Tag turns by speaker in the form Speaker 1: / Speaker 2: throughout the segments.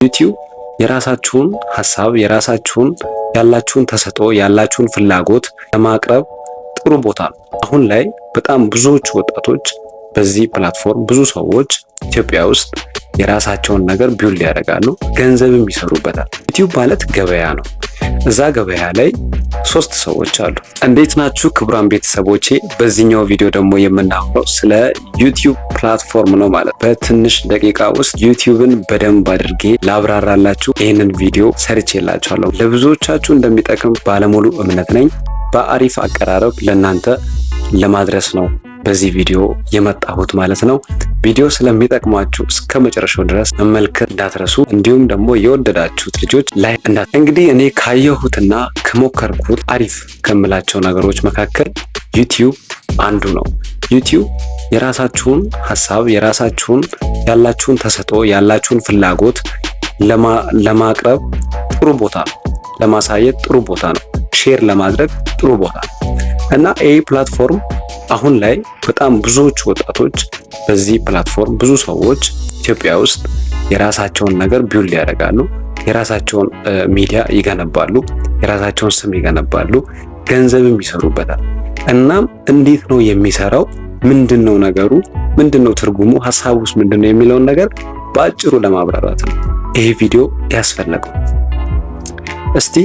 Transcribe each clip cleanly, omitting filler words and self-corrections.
Speaker 1: ዩቲዩብ የራሳችሁን ሐሳብ ያላችሁን ተሰጥኦ ያላችሁን ፍላጎት ለማቅረብ ጥሩ ቦታ ነው። አሁን ላይ በጣም ብዙዎች ወጣቶች በዚህ ፕላትፎርም ብዙ ሰዎች ኢትዮጵያ ውስጥ የራሳቸውን ነገር ቢውልድ ያደርጋሉ፣ ገንዘብም ይሰሩበታል። ዩቲዩብ ማለት ገበያ ነው። እዛ ገበያ ላይ 3 ሰዎች አሉ። እንዴት ናችሁ ክቡራን ቤተሰቦቼ? በዚህኛው ቪዲዮ ደግሞ የምናወራው ስለ ዩቲዩብ ፕላትፎርም ነው ማለት። በትንሽ ደቂቃ ውስጥ ዩቲዩብን በደንብ አድርጌ ላብራራላችሁ ይህንን ቪዲዮ ሰርቼላችኋለሁ። ለብዙዎቻችሁ እንደሚጠቅም ባለሙሉ እምነት ነኝ። በአሪፍ አቀራረብ ለእናንተ ለማድረስ ነው በዚህ ቪዲዮ የመጣሁት ማለት ነው። ቪዲዮ ስለሚጠቅማችሁ እስከ መጨረሻው ድረስ መመልከት እንዳትረሱ። እንዲሁም ደግሞ የወደዳችሁት ልጆች ላይ እንግዲህ እኔ ካየሁትና ከሞከርኩት አሪፍ ከምላቸው ነገሮች መካከል ዩቲዩብ አንዱ ነው። ዩቲዩብ የራሳችሁን ሐሳብ ያላችሁን ተሰጥኦ ያላችሁን ፍላጎት ለማቅረብ ጥሩ ቦታ ነው። ለማሳየት ጥሩ ቦታ ነው። ሼር ለማድረግ ጥሩ ቦታ ነው እና ይህ ፕላትፎርም አሁን ላይ በጣም ብዙዎች ወጣቶች በዚህ ፕላትፎርም ብዙ ሰዎች ኢትዮጵያ ውስጥ የራሳቸውን ነገር ቢውልድ ያደርጋሉ፣ የራሳቸውን ሚዲያ ይገነባሉ፣ የራሳቸውን ስም ይገነባሉ፣ ገንዘብም ይሰሩበታል። እናም እንዴት ነው የሚሰራው? ምንድነው ነገሩ? ምንድነው ትርጉሙ? ሐሳቡስ ምንድነው የሚለውን ነገር በአጭሩ ለማብራራት ነው ይሄ ቪዲዮ ያስፈለገው። እስቲ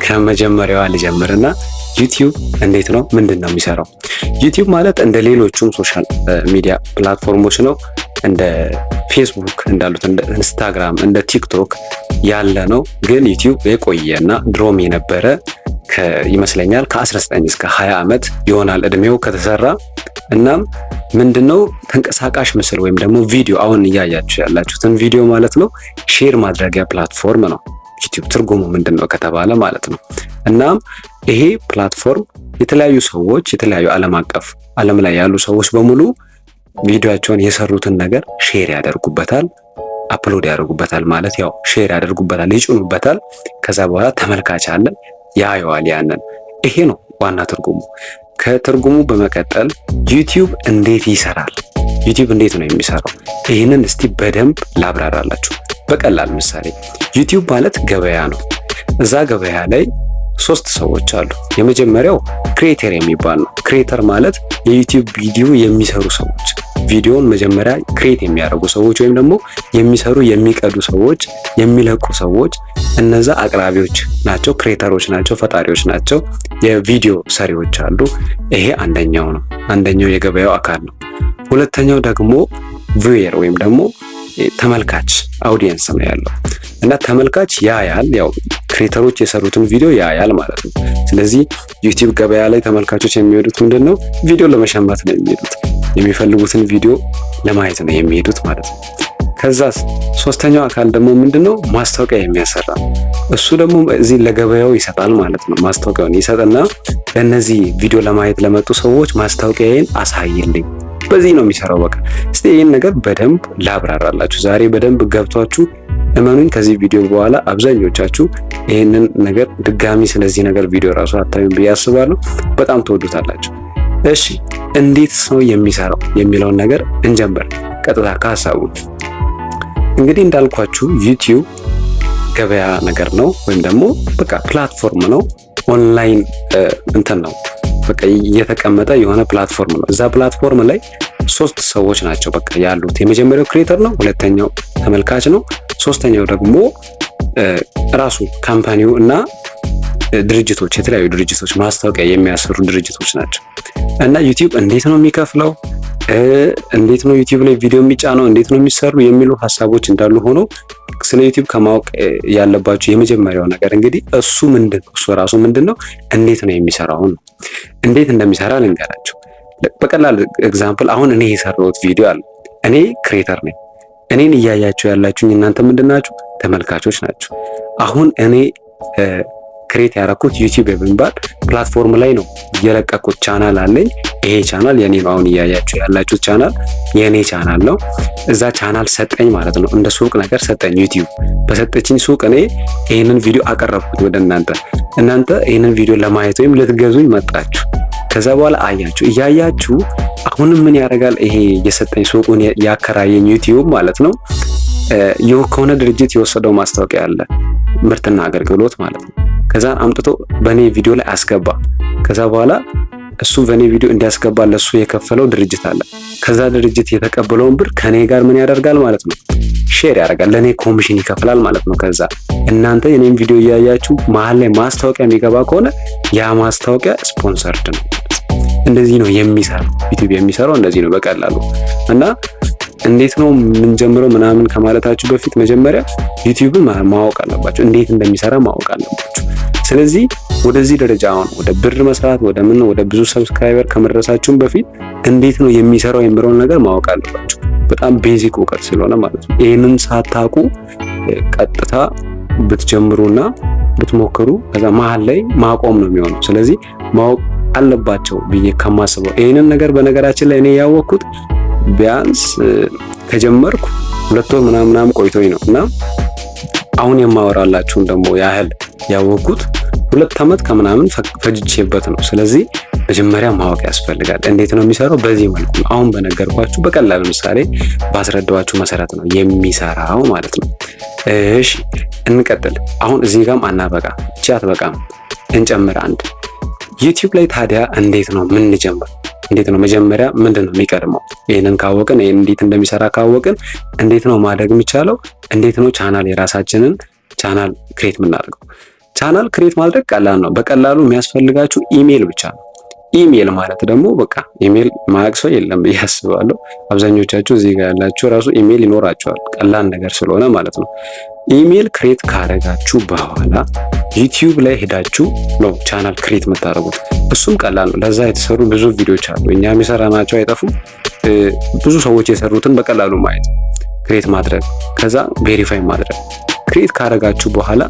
Speaker 1: ከመጀመሪያዋ ልጀምርና ዩቲዩብ እንዴት ነው ምንድነው የሚሰራው? ዩቲዩብ ማለት እንደ ሌሎቹም ሶሻል ሚዲያ ፕላትፎርሞች ነው። እንደ ፌስቡክ እንዳሉት እንደ ኢንስታግራም እንደ ቲክቶክ ያለ ነው። ግን ዩቲዩብ የቆየና ድሮም የነበረ ይመስለኛል ከ19 እስከ 20 ዓመት ይሆናል እድሜው ከተሰራ። እናም ምንድነው ተንቀሳቃሽ ምስል ወይም ደግሞ ቪዲዮ፣ አሁን እያያችሁ ያላችሁትን ቪዲዮ ማለት ነው ሼር ማድረጊያ ፕላትፎርም ነው። ዩቲዩብ ትርጉሙ ምንድነው ከተባለ ማለት ነው። እናም ይሄ ፕላትፎርም የተለያዩ ሰዎች የተለያዩ ዓለም ላይ ያሉ ሰዎች በሙሉ ቪዲዮአቸውን የሰሩትን ነገር ሼር ያደርጉበታል፣ አፕሎድ ያደርጉበታል ማለት ያው ሼር ያደርጉበታል፣ ይጭኑበታል። ከዛ በኋላ ተመልካች አለ ያየዋል ያንን። ይሄ ነው ዋና ትርጉሙ። ከትርጉሙ በመቀጠል ዩቲዩብ እንዴት ይሰራል? ዩቲዩብ እንዴት ነው የሚሰራው? ይህንን እስቲ በደንብ ላብራራላችሁ በቀላል ምሳሌ። ዩቲዩብ ማለት ገበያ ነው። እዛ ገበያ ላይ 3 ሰዎች አሉ። የመጀመሪያው ክሬተር የሚባል ነው። ክሬተር ማለት የዩቲዩብ ቪዲዮ የሚሰሩ ሰዎች፣ ቪዲዮውን መጀመሪያ ክሬት የሚያደርጉ ሰዎች ወይም ደግሞ የሚቀዱ ሰዎች፣ የሚለቁ ሰዎች፣ እነዛ አቅራቢዎች ናቸው፣ ክሬተሮች ናቸው፣ ፈጣሪዎች ናቸው፣ የቪዲዮ ሰሪዎች አሉ። ይሄ አንደኛው ነው። አንደኛው የገበያው አካል ነው። ሁለተኛው ደግሞ ቪውየር ወይም ደግሞ ተመልካች አውዲየንስ ነው ያለው እና ተመልካች ያያል፣ ያው ክሬተሮች የሰሩትን ቪዲዮ ያያል ማለት ነው። ስለዚህ ዩቲዩብ ገበያ ላይ ተመልካቾች የሚሄዱት ምንድነው? ቪዲዮ ለመሸመት ነው የሚሄዱት። የሚፈልጉትን ቪዲዮ ለማየት ነው የሚሄዱት ማለት ነው። ከዛስ ሶስተኛው አካል ደግሞ ምንድነው? ማስታወቂያ የሚያሰራ እሱ ደግሞ እዚህ ለገበያው ይሰጣል ማለት ነው። ማስታወቂያውን ይሰጥና ለነዚህ ቪዲዮ ለማየት ለመጡ ሰዎች ማስታወቂያዬን አሳይልኝ። በዚህ ነው የሚሰራው። በቃ እስቲ ይሄን ነገር በደንብ ላብራራላችሁ ዛሬ። በደንብ ገብቷችሁ እመኑኝ ከዚህ ቪዲዮ በኋላ አብዛኞቻችሁ ይሄንን ነገር ድጋሚ ስለዚህ ነገር ቪዲዮ ራሱ አታዩም ብዬ አስባለሁ። በጣም ትወዱታላችሁ። እሺ እንዴት ነው የሚሰራው የሚለውን ነገር እንጀምር ቀጥታ ከሐሳቡ። እንግዲህ እንዳልኳችሁ ዩቲዩብ ገበያ ነገር ነው ወይም ደግሞ በቃ ፕላትፎርም ነው። ኦንላይን እንትን ነው በቃ የተቀመጠ የሆነ ፕላትፎርም ነው። እዛ ፕላትፎርም ላይ 3 ሰዎች ናቸው በቃ ያሉት። የመጀመሪያው ክሬተር ነው፣ ሁለተኛው ተመልካች ነው፣ ሶስተኛው ደግሞ ራሱ ካምፓኒው እና ድርጅቶች፣ የተለያዩ ድርጅቶች ማስታወቂያ የሚያሰሩ ድርጅቶች ናቸው። እና ዩቲዩብ እንዴት ነው የሚከፍለው? እንዴት ነው ዩቲዩብ ላይ ቪዲዮ የሚጫነው? እንዴት ነው የሚሰሩ የሚሉ ሐሳቦች እንዳሉ ሆኖ ስለ ዩቲዩብ ከማወቅ ያለባችሁ የመጀመሪያው ነገር እንግዲህ እሱ ራሱ ምንድነው? እንዴት ነው የሚሰራው ነው። እንዴት እንደሚሰራ ልንገራችሁ በቀላል ኤግዛምፕል። አሁን እኔ የሰራሁት ቪዲዮ አለ። እኔ ክሬተር ነኝ። እኔን እያያችሁ ያላችሁኝ እናንተ ምንድናችሁ? ተመልካቾች ናችሁ። አሁን እኔ ክሬት ያደረኩት ዩቲዩብ የሚባል ፕላትፎርም ላይ ነው የለቀኩት። ቻናል አለኝ። ይሄ ቻናል የኔ ነው። አሁን እያያችሁ ያላችሁት ቻናል የኔ ቻናል ነው። እዛ ቻናል ሰጠኝ ማለት ነው። እንደ ሱቅ ነገር ሰጠኝ። ዩቲዩብ በሰጠችኝ ሱቅ እኔ ይሄንን ቪዲዮ አቀረብኩት ወደ እናንተ ይሄንን ቪዲዮ ለማየት ወይም ልትገዙኝ መጣችሁ። ከዛ በኋላ እያያችሁ አሁንም ምን ያደርጋል? ይሄ የሰጠኝ ሱቁን ያከራየኝ ዩቲዩብ ማለት ነው ከሆነ ድርጅት የወሰደው ማስታወቂያ አለ፣ ምርትና አገልግሎት ማለት ነው። ከዛን አምጥቶ በኔ ቪዲዮ ላይ አስገባ። ከዛ በኋላ እሱ በኔ ቪዲዮ እንዲያስገባ ለሱ የከፈለው ድርጅት አለ። ከዛ ድርጅት የተቀበለውን ብር ከኔ ጋር ምን ያደርጋል ማለት ነው? ሼር ያደርጋል፣ ለኔ ኮሚሽን ይከፍላል ማለት ነው። ከዛ እናንተ የኔን ቪዲዮ እያያችሁ መሀል ላይ ማስታወቂያ የሚገባ ከሆነ ያ ማስታወቂያ ስፖንሰርድ ነው። እንደዚህ ነው የሚሰራው ዩቲዩብ የሚሰራው እንደዚህ ነው በቀላሉ። እና እንዴት ነው የምንጀምረው ምናምን ከማለታችሁ በፊት መጀመሪያ ዩቲዩብን ማወቅ አለባችሁ፣ እንዴት እንደሚሰራ ማወቅ አለባችሁ። ስለዚህ ወደዚህ ደረጃ አሁን ወደ ብር መስራት ወደ ብዙ ሰብስክራይበር ከመድረሳችሁም በፊት እንዴት ነው የሚሰራው የሚለውን ነገር ማወቅ አለባችሁ። በጣም ቤዚክ እውቀት ስለሆነ ማለት ነው። ይህንን ሳታውቁ ቀጥታ ብትጀምሩና ብትሞክሩ ከዛ መሀል ላይ ማቆም ነው የሚሆነው። ስለዚህ ማወቅ አለባቸው ብዬ ከማስበው ይህንን ነገር በነገራችን ላይ እኔ ያወቅኩት ቢያንስ ከጀመርኩ 2 ወር ምናምን ቆይቶኝ ነው እና አሁን የማወራላችሁን ደግሞ ያህል ያወቅኩት 2 ዓመት ከምናምን ፈጅቼበት ነው። ስለዚህ መጀመሪያ ማወቅ ያስፈልጋል። እንዴት ነው የሚሰራው? በዚህ መልኩ ነው አሁን በነገርኳችሁ በቀላል ምሳሌ ባስረዳኋችሁ መሰረት ነው የሚሰራው ማለት ነው። እሺ እንቀጥል። አሁን እዚህ ጋርም አናበቃ እቺ አትበቃም፣ እንጨምር አንድ። ዩቲዩብ ላይ ታዲያ እንዴት ነው የምንጀምር? እንዴት ነው መጀመሪያ ምንድን ነው የሚቀድመው? ይሄንን ካወቅን ይሄን እንዴት እንደሚሰራ ካወቅን እንዴት ነው ማደግ የሚቻለው? እንዴት ነው የራሳችንን ቻናል ክሬት የምናደርገው? ቻናል ክሬት ማድረግ ቀላል ነው። በቀላሉ የሚያስፈልጋችሁ ኢሜል ብቻ ነው። ኢሜል ማለት ደግሞ በቃ ኢሜል ማያውቅ ሰው የለም ብዬ አስባለሁ። አብዛኞቻችሁ እዚህ ጋር ያላችሁ ራሱ ኢሜል ይኖራችኋል፣ ቀላል ነገር ስለሆነ ማለት ነው። ኢሜል ክሬት ካደረጋችሁ በኋላ ዩቲዩብ ላይ ሄዳችሁ ነው ቻናል ክሬት የምታደርጉት። እሱም ቀላል ነው። ለዛ የተሰሩ ብዙ ቪዲዮዎች አሉ። እኛም የሰራናቸው አይጠፉም። ብዙ ሰዎች የሰሩትን በቀላሉ ማየት፣ ክሬት ማድረግ፣ ከዛ ቬሪፋይ ማድረግ። ክሬት ካደረጋችሁ በኋላ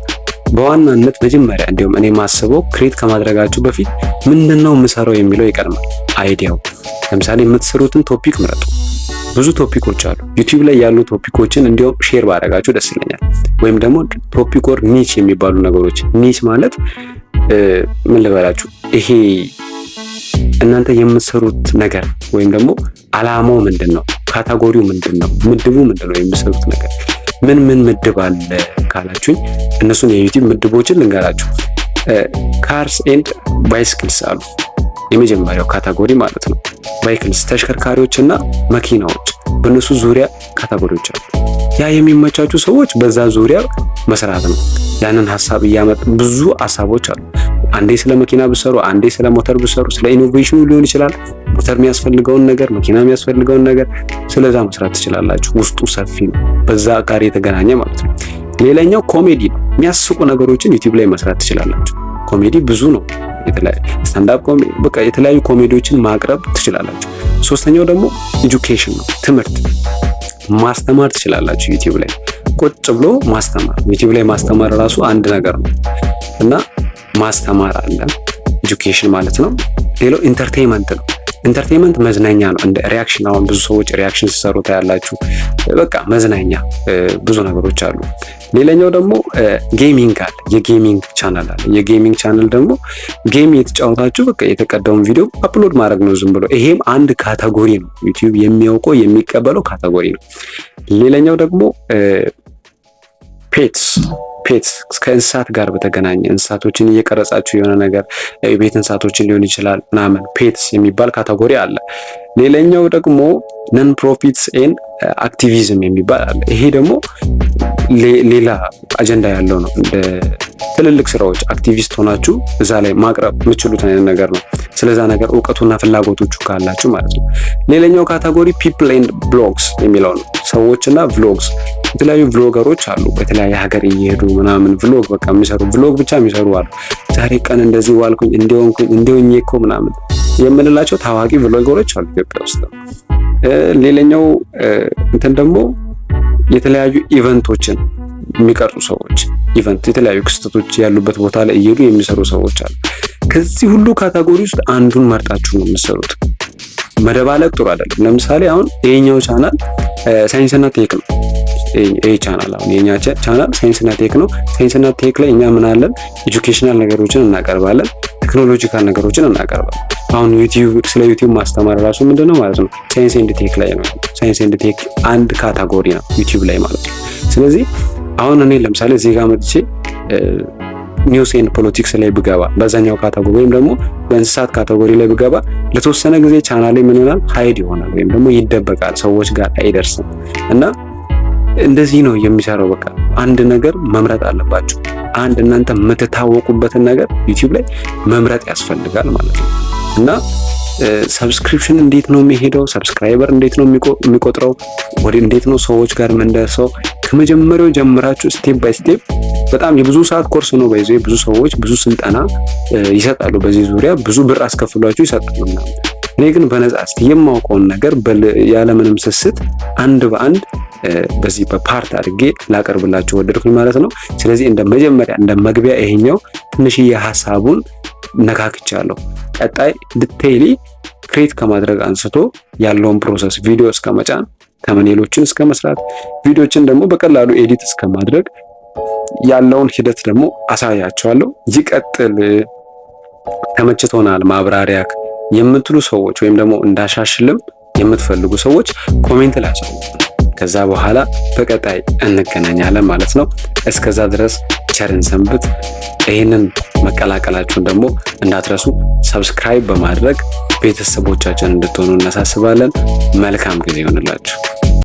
Speaker 1: በዋናነት መጀመሪያ እንዲሁም እኔ ማስበው ክሬት ከማድረጋችሁ በፊት ምንድነው የምሰራው የሚለው ይቀድማል። አይዲያው ለምሳሌ የምትሰሩትን ቶፒክ ምረጡ። ብዙ ቶፒኮች አሉ ዩቲዩብ ላይ ያሉ ቶፒኮችን እንዲሁም ሼር ባደረጋችሁ ደስ ይለኛል። ወይም ደግሞ ቶፒክ ኦር ኒች የሚባሉ ነገሮች። ኒች ማለት ምን ልበላችሁ፣ ይሄ እናንተ የምትሰሩት ነገር ወይም ደግሞ አላማው ምንድነው፣ ካታጎሪው ምንድነው፣ ምድቡ ምንድነው፣ የምትሰሩት ነገር ምን ምድብ አለ ካላችሁኝ እነሱን የዩቲዩብ ምድቦችን ልንገራችሁ። ካርስ ኤንድ ባይስክልስ አሉ። የመጀመሪያው ካታጎሪ ማለት ነው። ባይክልስ ተሽከርካሪዎች እና መኪናዎች፣ በእነሱ ዙሪያ ካታጎሪዎች አሉ። ያ የሚመቻችሁ ሰዎች በዛ ዙሪያ መስራት ነው። ያንን ሀሳብ እያመጡ ብዙ ሀሳቦች አሉ። አንዴ ስለ መኪና ብሰሩ፣ አንዴ ስለ ሞተር ብሰሩ፣ ስለ ኢኖቬሽኑ ሊሆን ይችላል። ሞተር የሚያስፈልገውን ነገር፣ መኪና የሚያስፈልገውን ነገር ስለዛ መስራት ትችላላችሁ። ውስጡ ሰፊ ነው፣ በዛ ጋር የተገናኘ ማለት ነው። ሌላኛው ኮሜዲ ነው። የሚያስቁ ነገሮችን ዩቲዩብ ላይ መስራት ትችላላችሁ። ኮሜዲ ብዙ ነው። ስታንዳፕ ኮሜዲ፣ በቃ የተለያዩ ኮሜዲዎችን ማቅረብ ትችላላችሁ። ሶስተኛው ደግሞ ኤጁኬሽን ነው። ትምህርት ማስተማር ትችላላችሁ። ዩቲዩብ ላይ ቁጭ ብሎ ማስተማር፣ ዩቲዩብ ላይ ማስተማር ራሱ አንድ ነገር ነው እና ማስተማር አለ፣ ኤጁኬሽን ማለት ነው። ሌላው ኢንተርቴይንመንት ነው። ኢንተርቴይንመንት መዝናኛ ነው። እንደ ሪያክሽን፣ አሁን ብዙ ሰዎች ሪያክሽን ሲሰሩ ታያላችሁ። በቃ መዝናኛ ብዙ ነገሮች አሉ። ሌላኛው ደግሞ ጌሚንግ አለ። የጌሚንግ ቻናል አለ። የጌሚንግ ቻናል ደግሞ ጌም የተጫወታችሁ በቃ የተቀዳውን ቪዲዮ አፕሎድ ማድረግ ነው ዝም ብሎ። ይሄም አንድ ካታጎሪ ነው። ዩቲዩብ የሚያውቀው የሚቀበለው ካታጎሪ ነው። ሌላኛው ደግሞ ፔትስ ከእንስሳት ጋር በተገናኘ እንስሳቶችን እየቀረጻችሁ የሆነ ነገር የቤት እንስሳቶችን ሊሆን ይችላል ምናምን፣ ፔትስ የሚባል ካታጎሪ አለ። ሌላኛው ደግሞ ነን ፕሮፊትስ ኤንድ አክቲቪዝም የሚባል አለ። ይሄ ደግሞ ሌላ አጀንዳ ያለው ነው። እንደ ትልልቅ ስራዎች አክቲቪስት ሆናችሁ እዛ ላይ ማቅረብ የምትችሉት አይነት ነገር ነው። ስለዛ ነገር እውቀቱና ፍላጎቶቹ ካላችሁ ማለት ነው። ሌላኛው ካታጎሪ ፒፕል ኤንድ ብሎግስ የሚለው ነው። ሰዎችና ቭሎግስ፣ የተለያዩ ቭሎገሮች አሉ በተለያየ ሀገር እየሄዱ ምናምን ቭሎግ በቃ የሚሰሩ ቭሎግ ብቻ የሚሰሩ አሉ። ዛሬ ቀን እንደዚህ ዋልኩኝ፣ እንዲሆንኩኝ እኮ ምናምን የምንላቸው ታዋቂ ቭሎገሮች አሉ ኢትዮጵያ ውስጥ። ሌላኛው እንትን ደግሞ የተለያዩ ኢቨንቶችን የሚቀርጹ ሰዎች፣ ኢቨንት የተለያዩ ክስተቶች ያሉበት ቦታ ላይ እየሄዱ የሚሰሩ ሰዎች አሉ። ከዚህ ሁሉ ካታጎሪ ውስጥ አንዱን መርጣችሁ ነው የምትሰሩት። መደባለቅ ጥሩ አይደለም። ለምሳሌ አሁን ይሄኛው ቻናል ሳይንስና ቴክ ነው። ይሄ ቻናል አሁን የኛ ቻናል ሳይንስና ቴክ ነው። ሳይንስና ቴክ ላይ እኛ ምን አለን? ኤጁኬሽናል ነገሮችን እናቀርባለን፣ ቴክኖሎጂካል ነገሮችን እናቀርባለን። አሁን ዩቲዩብ ስለ ዩቲዩብ ማስተማር ራሱ ምንድነው ማለት ነው? ሳይንስ ኤንድ ቴክ ላይ ነው። ሳይንስ ኤንድ ቴክ አንድ ካታጎሪ ነው ዩቲዩብ ላይ ማለት ነው። ስለዚህ አሁን እኔ ለምሳሌ እዚህ ጋር መጥቼ ኒውስ ኤንድ ፖለቲክስ ላይ ብገባ በዛኛው ካታጎሪ ወይም ደግሞ በእንስሳት ካታጎሪ ላይ ብገባ ለተወሰነ ጊዜ ቻናሌ ምን ይሆናል? ሃይድ ይሆናል ወይም ደግሞ ይደበቃል፣ ሰዎች ጋር አይደርስም። እና እንደዚህ ነው የሚሰራው። በቃ አንድ ነገር መምረጥ አለባችሁ። አንድ እናንተ የምትታወቁበትን ነገር ዩቲዩብ ላይ መምረጥ ያስፈልጋል ማለት ነው። እና ሰብስክሪፕሽን እንዴት ነው የሚሄደው? ሰብስክራይበር እንዴት ነው የሚቆጥረው? እንዴት ነው ሰዎች ጋር የምንደርሰው? ከመጀመሪያው ጀምራችሁ ስቴፕ ባይ ስቴፕ በጣም የብዙ ሰዓት ኮርስ ነው። ብዙ ሰዎች ብዙ ስልጠና ይሰጣሉ በዚህ ዙሪያ፣ ብዙ ብር አስከፍሏችሁ ይሰጣሉ። እኔ ግን በነፃ እስቲ የማውቀውን ነገር ያለምንም ስስት አንድ በአንድ በዚህ በፓርት አድርጌ ላቀርብላችሁ ወደድኩኝ ማለት ነው። ስለዚህ እንደ መጀመሪያ እንደ መግቢያ ይሄኛው ትንሽዬ ሀሳቡን ነካክቻለሁ። ቀጣይ ዲቴይሊ ክሬት ከማድረግ አንስቶ ያለውን ፕሮሰስ ቪዲዮ እስከ መጫን፣ ተምኔሎችን እስከ መስራት፣ ቪዲዮችን ደግሞ በቀላሉ ኤዲት እስከ ማድረግ ያለውን ሂደት ደግሞ አሳያቸዋለሁ። ይቀጥል ተመችቶናል ማብራሪያ የምትሉ ሰዎች ወይም ደግሞ እንዳሻሽልም የምትፈልጉ ሰዎች ኮሜንት ላይ አሳውቁ። ከዛ በኋላ በቀጣይ እንገናኛለን ማለት ነው። እስከዛ ድረስ ቸርን ሰንብት። ይህንን መቀላቀላችሁን ደግሞ እንዳትረሱ። ሰብስክራይብ በማድረግ ቤተሰቦቻችን እንድትሆኑ እናሳስባለን። መልካም ጊዜ ይሆንላችሁ።